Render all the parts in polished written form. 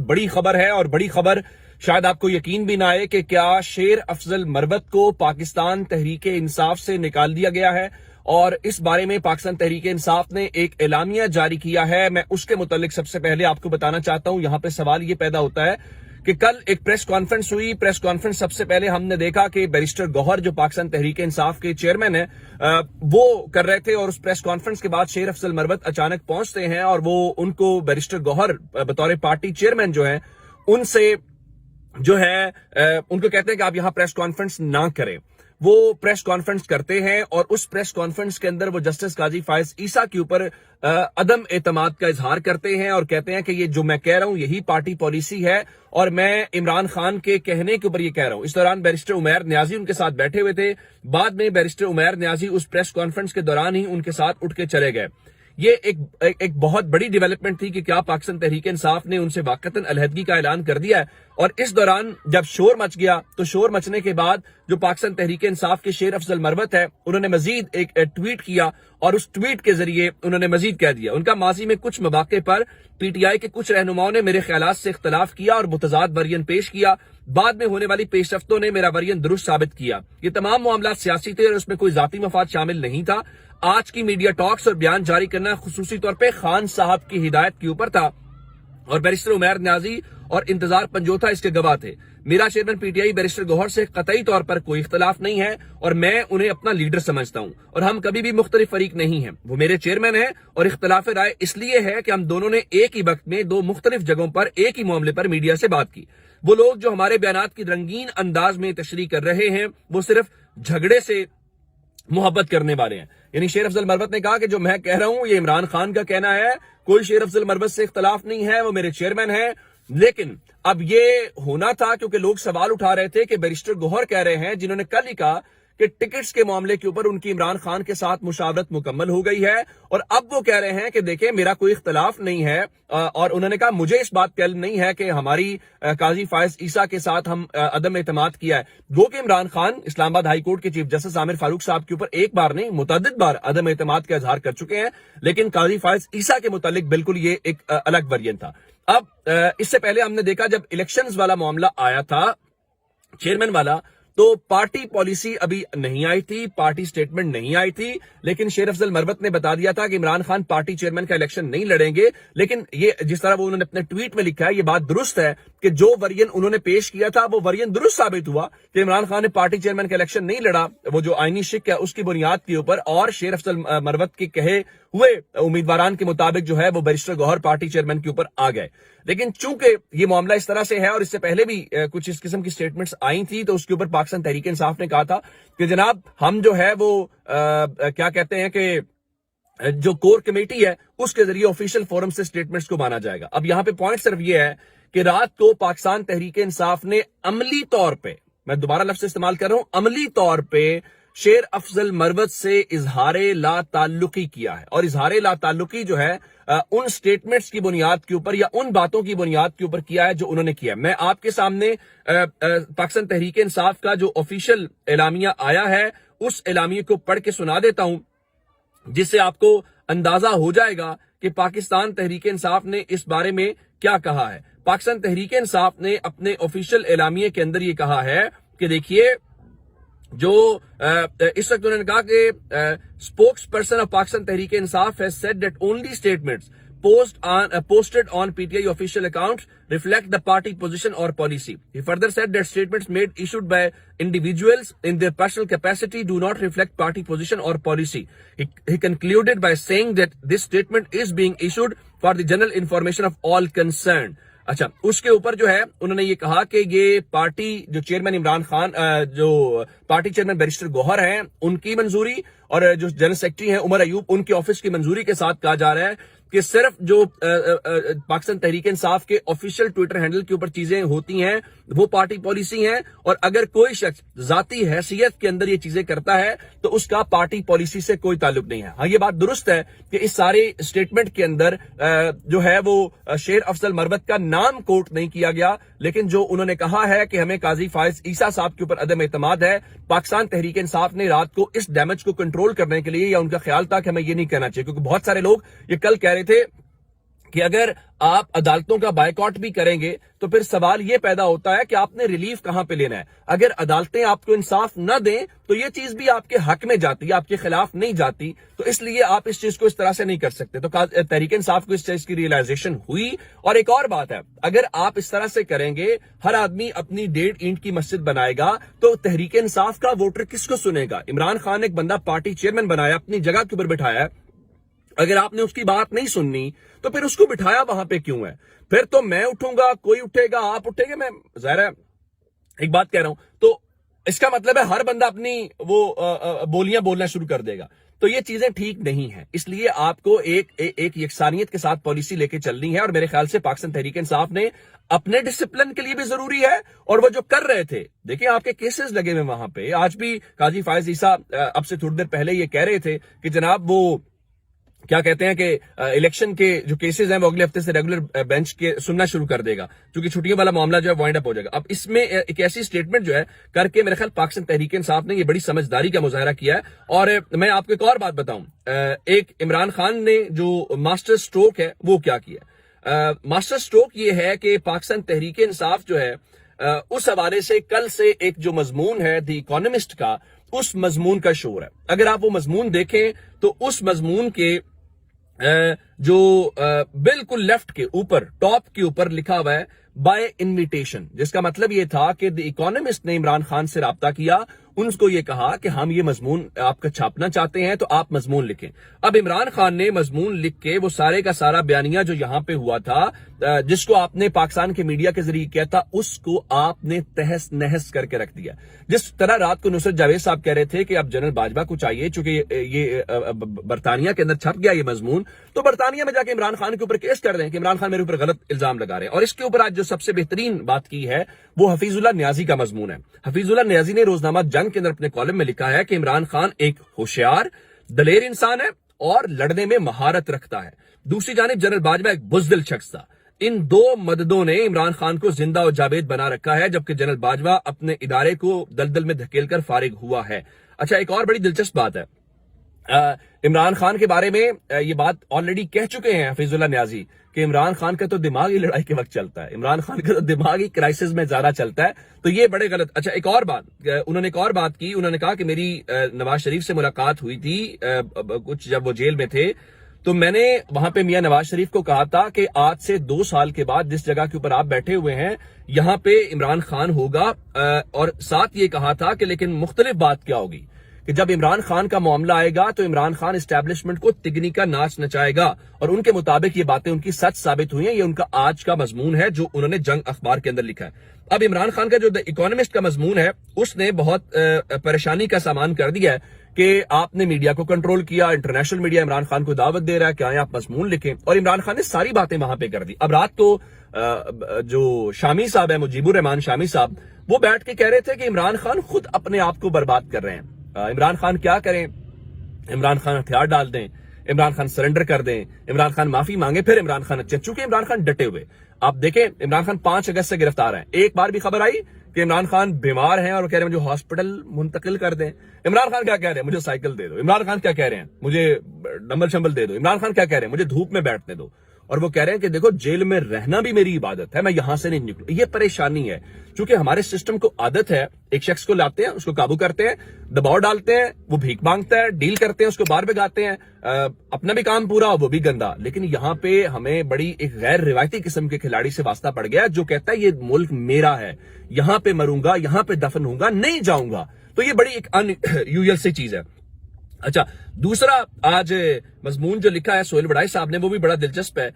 بڑی خبر ہے اور بڑی خبر شاید آپ کو یقین بھی نہ آئے کہ کیا شیر افضل مروت کو پاکستان تحریک انصاف سے نکال دیا گیا ہے اور اس بارے میں پاکستان تحریک انصاف نے ایک اعلامیہ جاری کیا ہے. میں اس کے متعلق سب سے پہلے آپ کو بتانا چاہتا ہوں. یہاں پہ سوال یہ پیدا ہوتا ہے کہ کل ایک پریس کانفرنس ہوئی. پریس کانفرنس سب سے پہلے ہم نے دیکھا کہ بیرسٹر گوہر جو پاکستان تحریک انصاف کے چیئرمین ہیں وہ کر رہے تھے اور اس پریس کانفرنس کے بعد شیر افضل مروت اچانک پہنچتے ہیں اور وہ ان کو بیرسٹر گوہر بطور پارٹی چیئرمین جو ہیں ان سے جو ہے ان کو کہتے ہیں کہ آپ یہاں پریس کانفرنس نہ کریں. وہ پریس کانفرنس کرتے ہیں اور اس پریس کانفرنس کے اندر وہ جسٹس قاضی فائز عیسیٰ کے اوپر عدم اعتماد کا اظہار کرتے ہیں اور کہتے ہیں کہ یہ جو میں کہہ رہا ہوں یہی پارٹی پالیسی ہے اور میں عمران خان کے کہنے کے اوپر یہ کہہ رہا ہوں. اس دوران بیرسٹر عمیر نیازی ان کے ساتھ بیٹھے ہوئے تھے. بعد میں بیرسٹر عمیر نیازی اس پریس کانفرنس کے دوران ہی ان کے ساتھ اٹھ کے چلے گئے. یہ ایک بہت بڑی ڈیولپمنٹ تھی کہ کیا پاکستان تحریک انصاف نے ان سے واقعتاً علیحدگی کا اعلان کر دیا ہے. اور اس دوران جب شور مچ گیا تو شور مچنے کے بعد جو پاکستان تحریک انصاف کے شیر افضل مروت ہے انہوں نے مزید ایک ٹویٹ کیا اور اس ٹویٹ کے ذریعے انہوں نے مزید کہہ دیا ان کا ماضی میں کچھ مواقع پر پی ٹی آئی کے کچھ رہنماؤں نے میرے خیالات سے اختلاف کیا اور متضاد ورژن پیش کیا. بعد میں ہونے والی پیش رفتوں نے میرا ورژن درست ثابت کیا. یہ تمام معاملات سیاسی تھے اور اس میں کوئی ذاتی مفاد شامل نہیں تھا. آج کی میڈیا ٹاکس اور بیان جاری کرنا خصوصی طور پہ خان صاحب کی ہدایت کے اوپر تھا اور بیرسٹر عمیر نیازی اور انتظار پنجوتھا اس کے گواہ تھے. میرا chairman P T I barrister Gohar سے قطعی طور پر کوئی اختلاف نہیں ہے اور میں انہیں اپنا لیڈر سمجھتا ہوں اور ہم کبھی بھی مختلف فریق نہیں ہیں. وہ میرے چیئرمین ہیں اور اختلاف رائے اس لیے ہے کہ ہم دونوں نے ایک ہی وقت میں دو مختلف جگہوں پر ایک ہی معاملے پر میڈیا سے بات کی. وہ لوگ جو ہمارے بیانات کی رنگین انداز میں تشریح کر رہے ہیں وہ صرف جھگڑے سے محبت کرنے والے ہیں. یعنی شیر افضل مروت نے کہا کہ جو میں کہہ رہا ہوں یہ عمران خان کا کہنا ہے, کوئی شیر افضل مروت سے اختلاف نہیں ہے, وہ میرے چیئرمین ہیں. لیکن اب یہ ہونا تھا کیونکہ لوگ سوال اٹھا رہے تھے کہ بیرسٹر گوہر کہہ رہے ہیں جنہوں نے کل ہی کہا کہ ٹکٹس کے معاملے کے اوپر ان کی عمران خان کے ساتھ مشاورت مکمل ہو گئی ہے اور اب وہ کہہ رہے ہیں کہ دیکھیں میرا کوئی اختلاف نہیں ہے اور انہوں نے کہا مجھے اس بات کا علم نہیں ہے کہ ہماری قاضی فائز عیسیٰ کے ساتھ ہم عدم اعتماد کیا ہے. گو کہ عمران خان اسلام آباد ہائی کورٹ کے چیف جسٹس عامر فاروق صاحب کے اوپر ایک بار نہیں متعدد بار عدم اعتماد کا اظہار کر چکے ہیں, لیکن قاضی فائز عیسیٰ کے متعلق بالکل یہ ایک الگ ورژن تھا. اب اس سے پہلے ہم نے دیکھا جب الیکشنز والا معاملہ آیا تھا چیئرمین والا تو پارٹی پالیسی ابھی نہیں آئی تھی, پارٹی سٹیٹمنٹ نہیں آئی تھی, لیکن شیر افضل مروت نے بتا دیا تھا کہ عمران خان پارٹی چیئرمین کا الیکشن نہیں لڑیں گے. لیکن یہ جس طرح وہ انہوں نے اپنے ٹویٹ میں لکھا ہے یہ بات درست ہے کہ جو ورژن انہوں نے پیش کیا تھا وہ ورژن درست ثابت ہوا کہ عمران خان نے پارٹی چیئرمین کا الیکشن نہیں لڑا, وہ جو آئینی شک ہے اس کی بنیاد کے اوپر, اور شیر افضل مروت کے کہے ہوئے امیدواران کے مطابق جو ہے وہ بیرسٹر گوہر پارٹی چیئرمین کے اوپر آ گئے. لیکن چونکہ یہ معاملہ اس طرح سے ہے اور اس سے پہلے بھی کچھ اس قسم کی سٹیٹمنٹس آئی تھی تو اس کے اوپر پاکستان تحریک انصاف نے کہا تھا کہ جناب ہم جو ہے وہ کیا کہتے ہیں کہ جو کور کمیٹی ہے اس کے ذریعے آفیشیل فورم سے سٹیٹمنٹس کو مانا جائے گا. اب یہاں پہ پوائنٹ صرف یہ ہے کہ رات کو پاکستان تحریک انصاف نے عملی طور پہ, میں دوبارہ لفظ استعمال کر رہا ہوں, عملی طور پہ شیر افضل مروت سے اظہار لا تعلقی کیا ہے. اور اظہار لا تعلقی جو ہے ان سٹیٹمنٹس کی بنیاد کے اوپر یا ان باتوں کی بنیاد کے اوپر کیا ہے جو انہوں نے کیا. میں آپ کے سامنے پاکستان تحریک انصاف کا جو آفیشیل اعلامیہ آیا ہے اس اعلامیہ کو پڑھ کے سنا دیتا ہوں جس سے آپ کو اندازہ ہو جائے گا کہ پاکستان تحریک انصاف نے اس بارے میں کیا کہا ہے. پاکستان تحریک انصاف نے اپنے آفیشیل اعلامیہ کے اندر یہ کہا ہے کہ دیکھیے جو اس وقت انہوں نے کہا کہ spokes person of Pakistan Tehreek Insaf has said that only statements posted on PTI official accounts reflect the party position or policy. He further said that statements issued by individuals in their personal capacity do not reflect party position or policy. He concluded by saying that this statement is being issued for the general information of all concerned. اچھا, اس کے اوپر جو ہے انہوں نے یہ کہا کہ یہ پارٹی جو چیئرمین عمران خان جو پارٹی چیئرمین بیرسٹر گوہر ہیں ان کی منظوری اور جو جنرل سیکرٹری ہیں عمر ایوب ان کے آفس کی منظوری کے ساتھ کہا جا رہا ہے کہ صرف جو پاکستان تحریک انصاف کے آفیشیل ٹویٹر ہینڈل کے اوپر چیزیں ہوتی ہیں وہ پارٹی پالیسی ہیں, اور اگر کوئی شخص ذاتی حیثیت کے اندر یہ چیزیں کرتا ہے تو اس کا پارٹی پالیسی سے کوئی تعلق نہیں ہے. ہاں یہ بات درست ہے کہ اس سارے سٹیٹمنٹ کے اندر جو ہے وہ شیر افضل مروت کا نام کوٹ نہیں کیا گیا, لیکن جو انہوں نے کہا ہے کہ ہمیں قاضی فائز عیسیٰ صاحب کے اوپر عدم اعتماد ہے, پاکستان تحریک انصاف نے رات کو اس ڈیمیج کو کنٹرول کرنے کے لیے, یا ان کا خیال تھا کہ ہمیں یہ نہیں کہنا چاہیے, کیونکہ بہت سارے لوگ یہ کل کہہ رہے تھے کہ اگر آپ عدالتوں کا بائیکاٹ بھی کریں گے تو پھر سوال یہ پیدا ہوتا ہے کہ آپ نے ریلیف کہاں پہ لینا ہے. اگر عدالتیں آپ کو انصاف نہ دیں تو یہ چیز بھی آپ کے حق میں جاتی ہے, آپ کے خلاف نہیں جاتی. تو اس لیے آپ اس چیز کو اس طرح سے نہیں کر سکتے. تو تحریک انصاف کو اس چیز کی ریئلائزیشن ہوئی. اور ایک اور بات ہے, اگر آپ اس طرح سے کریں گے, ہر آدمی اپنی 1.5 اینٹ کی مسجد بنائے گا, تو تحریک انصاف کا ووٹر کس کو سنے گا؟ عمران خان نے ایک بندہ پارٹی چیئرمین بنایا, اپنی جگہ کے اوپر بٹھایا, اگر آپ نے اس کی بات نہیں سننی تو پھر اس کو بٹھایا وہاں پہ کیوں ہے؟ پھر تو میں اٹھوں گا, کوئی اٹھے گا, آپ اٹھیں گے, میں ظاہر ہے ایک بات کہہ رہا ہوں, تو اس کا مطلب ہے ہر بندہ اپنی وہ بولیاں بولنا شروع کر دے گا. تو یہ چیزیں ٹھیک نہیں ہیں. اس لیے آپ کو ایک یکسانیت کے ساتھ پالیسی لے کے چلنی ہے. اور میرے خیال سے پاکستان تحریک انصاف نے اپنے ڈسپلن کے لیے بھی ضروری ہے, اور وہ جو کر رہے تھے, دیکھیں آپ کے کیسز لگے ہوئے وہاں پہ. آج بھی قاضی فائز عیسیٰ اب سے تھوڑی دیر پہلے یہ کہہ رہے تھے کہ جناب وہ کیا کہتے ہیں کہ الیکشن کے جو کیسز ہیں وہ اگلے ہفتے سے ریگولر بینچ کے سننا شروع کر دے گا, کیونکہ چھٹیوں والا معاملہ جو ہے وائنڈ اپ ہو جائے گا. اب اس میں ایک ایسی سٹیٹمنٹ جو ہے کر کے میرے خیال پاکستان تحریک انصاف نے یہ بڑی سمجھداری کا مظاہرہ کیا ہے. اور میں آپ کو ایک اور بات بتاؤں, ایک عمران خان نے جو ماسٹر سٹروک ہے وہ کیا کیا. ماسٹر سٹروک یہ ہے کہ پاکستان تحریک انصاف جو ہے اس حوالے سے کل سے ایک جو مضمون ہے دی اکانومسٹ کا, اس مضمون کا شور ہے. اگر آپ وہ مضمون دیکھیں تو اس مضمون کے جو بالکل لیفٹ کے اوپر, ٹاپ کے اوپر لکھا ہوا ہے بائی انویٹیشن, جس کا مطلب یہ تھا کہ دی اکانومسٹ نے عمران خان سے رابطہ کیا, ان کو یہ کہا کہ ہم یہ مضمون آپ کا چھاپنا چاہتے ہیں تو آپ مضمون لکھیں. اب عمران خان نے مضمون لکھ کے وہ سارے کا سارا بیانیہ جو یہاں پہ ہوا تھا, جس کو آپ نے پاکستان کے میڈیا کے ذریعے کیا تھا, اس کو آپ نے تہس نہس کر کے رکھ دیا. جس طرح رات کو نصرت جاوید صاحب کہہ رہے تھے کہ اب جنرل باجوہ کو چاہیے, چونکہ یہ برطانیہ کے اندر چھپ گیا یہ مضمون, تو برطانیہ میں جا کے عمران خان کے اوپر کیس کر دیں کہ عمران خان میرے اوپر غلط الزام لگا رہے ہیں. اور اس کے اوپر آج جو سب سے بہترین بات کی ہے وہ حفیظ اللہ نیازی کا مضمون ہے. حفیظ اللہ نیازی نے روزنامہ جنگ کے اندر اپنے کالم میں لکھا ہے کہ عمران خان ایک ہوشیار دلیر انسان ہے اور لڑنے میں مہارت رکھتا ہے. دوسری جانب جنرل باجوہ ایک بزدل شخص تھا. ان دو مددوں نے عمران خان کو زندہ و جاوید بنا رکھا ہے, جبکہ جنرل باجوہ اپنے ادارے کو دلدل میں دھکیل کر فارغ ہوا ہے. اچھا, ایک اور بڑی دلچسپ بات ہے, عمران خان کے بارے میں یہ بات آلریڈی کہہ چکے ہیں حفیظ اللہ نیازی کہ عمران خان کا تو دماغی لڑائی کے وقت چلتا ہے, عمران خان کا تو دماغی کرائسس میں زیادہ چلتا ہے, تو یہ بڑے غلط. اچھا, ایک اور بات انہوں نے ایک اور بات کی, انہوں نے کہا کہ میری نواز شریف سے ملاقات ہوئی تھی کچھ جب وہ جیل میں تھے, تو میں نے وہاں پہ میاں نواز شریف کو کہا تھا کہ آج سے 2 سال کے بعد جس جگہ کے اوپر آپ بیٹھے ہوئے ہیں یہاں پہ عمران خان ہوگا, اور ساتھ یہ کہا تھا کہ لیکن مختلف بات کیا ہوگی کہ جب عمران خان کا معاملہ آئے گا تو عمران خان اسٹیبلشمنٹ کو تگنی کا ناچ نچائے گا. اور ان کے مطابق یہ باتیں ان کی سچ ثابت ہوئی ہیں. یہ ان کا آج کا مضمون ہے جو انہوں نے جنگ اخبار کے اندر لکھا ہے. اب عمران خان کا جو دی اکانومسٹ کا مضمون ہے اس نے بہت پریشانی کا سامان کر دیا ہے کہ آپ نے میڈیا کو کنٹرول کیا, انٹرنیشنل میڈیا عمران خان کو دعوت دے رہا ہے کہ آئیں آپ مضمون لکھیں, اور عمران خان نے ساری باتیں وہاں پہ کر دی. اب رات کو جو شامی صاحب ہے, مجیب الرحمان شامی صاحب, وہ بیٹھ کے کہہ رہے تھے کہ عمران خان خود اپنے آپ کو برباد کر رہے ہیں. عمران خان کیا کریں, عمران خان ہتھیار ڈال دیں, عمران خان سرنڈر کر دیں, عمران خان معافی مانگے, پھر عمران خان اچھا. چونکہ عمران خان ڈٹے ہوئے, آپ دیکھیں عمران خان 5 اگست سے گرفتار ہیں. ایک بار بھی خبر آئی کہ عمران خان بیمار ہیں اور کہہ رہے ہیں مجھے ہاسپٹل منتقل کر دیں. عمران خان کیا کہہ رہے ہیں, مجھے سائیکل دے دو. عمران خان کیا کہہ رہے ہیں, مجھے ڈمبل شمبل دے دو. عمران خان کیا کہہ رہے ہیں, مجھے دھوپ میں بیٹھنے دو. اور وہ کہہ رہے ہیں کہ دیکھو جیل میں رہنا بھی میری عبادت ہے, میں یہاں سے نہیں نکلوں. یہ پریشانی ہے, چونکہ ہمارے سسٹم کو عادت ہے, ایک شخص کو لاتے ہیں, اس کو قابو کرتے ہیں, دباؤ ڈالتے ہیں, وہ بھیک مانگتا ہے, ڈیل کرتے ہیں, اس کو باہر بھگاتے ہیں, اپنا بھی کام پورا وہ بھی گندا. لیکن یہاں پہ ہمیں بڑی ایک غیر روایتی قسم کے کھلاڑی سے واسطہ پڑ گیا جو کہتا ہے یہ ملک میرا ہے, یہاں پہ مروں گا, یہاں پہ دفن ہوں گا, نہیں جاؤں گا. تو یہ بڑی ایک ان یوزل سی چیز ہے. اچھا, دوسرا آج مضمون جو لکھا ہے سہیل وڑائی صاحب نے وہ بھی بڑا دلچسپ ہے.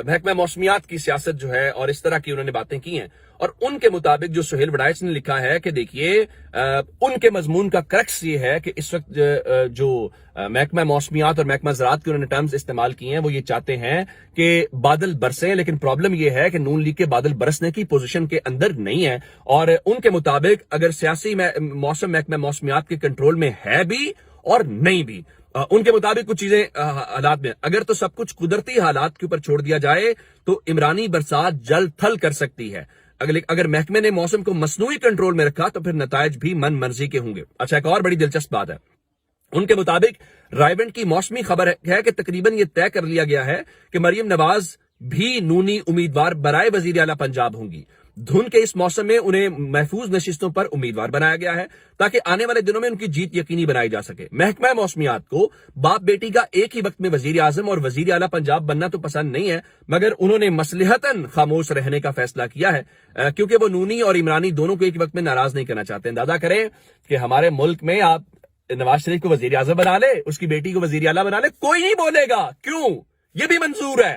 محکمہ موسمیات کی سیاست جو ہے اور اس طرح کی انہوں نے باتیں کی ہیں, اور ان کے مطابق جو سہیل وڑائی نے لکھا ہے کہ دیکھیے ان کے مضمون کا کرکس یہ ہے کہ اس وقت جو محکمہ موسمیات اور محکمہ زراعت کے انہوں نے ٹرمز استعمال کی ہیں وہ یہ چاہتے ہیں کہ بادل برسیں, لیکن پرابلم یہ ہے کہ نون لیگ کے بادل برسنے کی پوزیشن کے اندر نہیں ہے. اور ان کے مطابق اگر سیاسی موسم محکمہ موسمیات کے کنٹرول میں ہے بھی اور نہیں بھی, ان کے مطابق کچھ چیزیں حالات میں اگر تو سب کچھ قدرتی حالات کے اوپر چھوڑ دیا جائے تو عمرانی برسات جل تھل کر سکتی ہے. اگر محکمے نے موسم کو مصنوعی کنٹرول میں رکھا تو پھر نتائج بھی من مرضی کے ہوں گے. اچھا, ایک اور بڑی دلچسپ بات ہے, ان کے مطابق رائے ونڈ کی موسمی خبر ہے کہ تقریباً یہ طے کر لیا گیا ہے کہ مریم نواز بھی نونی امیدوار برائے وزیر اعلیٰ پنجاب ہوں گی۔ دھن کے اس موسم میں انہیں محفوظ نشستوں پر امیدوار بنایا گیا ہے تاکہ آنے والے دنوں میں ان کی جیت یقینی بنائی جا سکے۔ محکمہ موسمیات کو باپ بیٹی کا ایک ہی وقت میں وزیر اعظم اور وزیر اعلیٰ پنجاب بننا تو پسند نہیں ہے، مگر انہوں نے مصلحتاً خاموش رہنے کا فیصلہ کیا ہے کیونکہ وہ نونی اور عمرانی دونوں کو ایک وقت میں ناراض نہیں کرنا چاہتے۔ اندازہ کریں کہ ہمارے ملک میں آپ نواز شریف کو وزیر اعظم بنا لے، اس کی بیٹی کو وزیر اعلیٰ بنا لے، کوئی نہیں بولے گا، کیوں؟ یہ بھی منظور ہے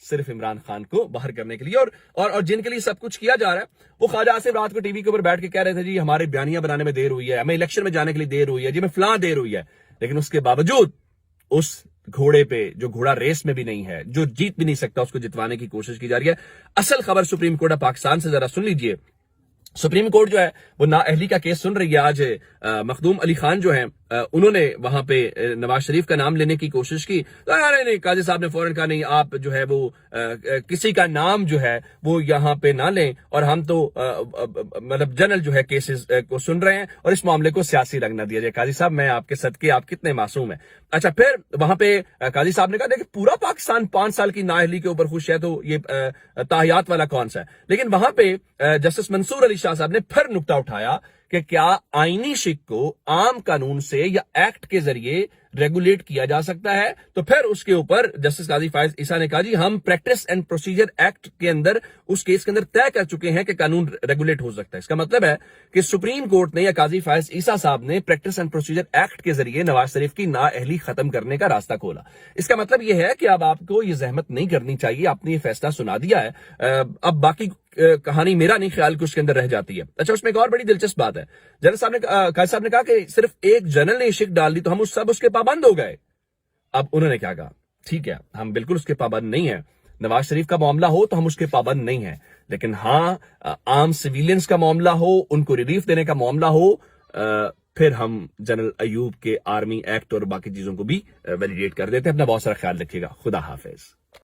صرف عمران خان کو باہر کرنے کے لیے، اور جن کے لیے سب کچھ کیا جا رہا ہے وہ خواجہ آصف رات کو ٹی وی کے اوپر بیٹھ کے کہہ رہے تھے جی ہمارے بیانیاں بنانے میں دیر ہوئی ہے، ہمیں الیکشن میں جانے کے لیے دیر ہوئی ہے، جی ہمیں فلاں دیر ہوئی ہے، لیکن اس کے باوجود اس گھوڑے پہ جو گھوڑا ریس میں بھی نہیں ہے، جو جیت بھی نہیں سکتا، اس کو جتوانے کی کوشش کی جا رہی ہے۔ اصل خبر سپریم کورٹ آف پاکستان سے ذرا سن لیجئے۔ سپریم کورٹ جو ہے وہ نااہلی کا کیس سن رہی ہے۔ آج مخدوم علی خان جو ہیں انہوں نے وہاں پہ نواز شریف کا نام لینے کی کوشش کی، نہیں، قاضی صاحب نے فوراً کہا نہیں، آپ جو ہے وہ کسی کا نام جو ہے وہ یہاں پہ نہ لیں، اور ہم تو مطلب جنرل جو ہے کیسز کو سن رہے ہیں اور اس معاملے کو سیاسی رنگ نہ دیا جائے۔ قاضی صاحب میں آپ کے صدقے، آپ کتنے معصوم ہیں۔ اچھا، پھر وہاں پہ قاضی صاحب نے کہا دیکھیں پورا پاکستان 5 سال کی نااہلی کے اوپر خوش ہے، تو یہ تاحیات والا کون سا ہے؟ لیکن وہاں پہ جسٹس منصور علی شاہ صاحب نے پھر نکتہ اٹھایا کہ کیا آئینی شک کو عام قانون سے یا ایکٹ کے ذریعے ریگولیٹ کیا جا سکتا ہے؟ تو پھر اس کے اوپر جسٹس قاضی فائز عیسیٰ نے کہا جی ہم پریکٹس اینڈ پروسیجر ایکٹ کے اندر اس کیس کے اندر طے کر چکے ہیں کہ قانون ریگولیٹ ہو سکتا ہے۔ اس کا مطلب ہے کہ سپریم کورٹ نے یا قاضی فائز عیسیٰ صاحب نے پریکٹس اینڈ پروسیجر ایکٹ کے ذریعے نواز شریف کی نااہلی ختم کرنے کا راستہ کھولا۔ اس کا مطلب یہ ہے کہ اب آپ کو یہ زحمت نہیں کرنی چاہیے، آپ نے یہ فیصلہ سنا دیا ہے، اب باقی کہانی میرا نہیں خیال کہ اس کے اندر رہ جاتی ہے۔ اچھا، اس میں ایک اور بڑی دلچسپ بات ہے، جنرل صاحب نے قاضی صاحب نے کہا کہ صرف ایک جنرل نے شک ڈال دی تو ہم سب اس کے پابند ہو گئے۔ اب انہوں نے کیا کہا، ٹھیک ہے ہم بالکل اس کے پابند نہیں ہیں، نواز شریف کا معاملہ ہو تو ہم اس کے پابند نہیں ہیں، لیکن ہاں عام سویلینز کا معاملہ ہو، ان کو ریلیف دینے کا معاملہ ہو، پھر ہم جنرل ایوب کے آرمی ایکٹ اور باقی چیزوں کو بھی ویلیڈیٹ کر دیتے ہیں۔ اپنا بہت سارا خیال رکھیے گا، خدا حافظ۔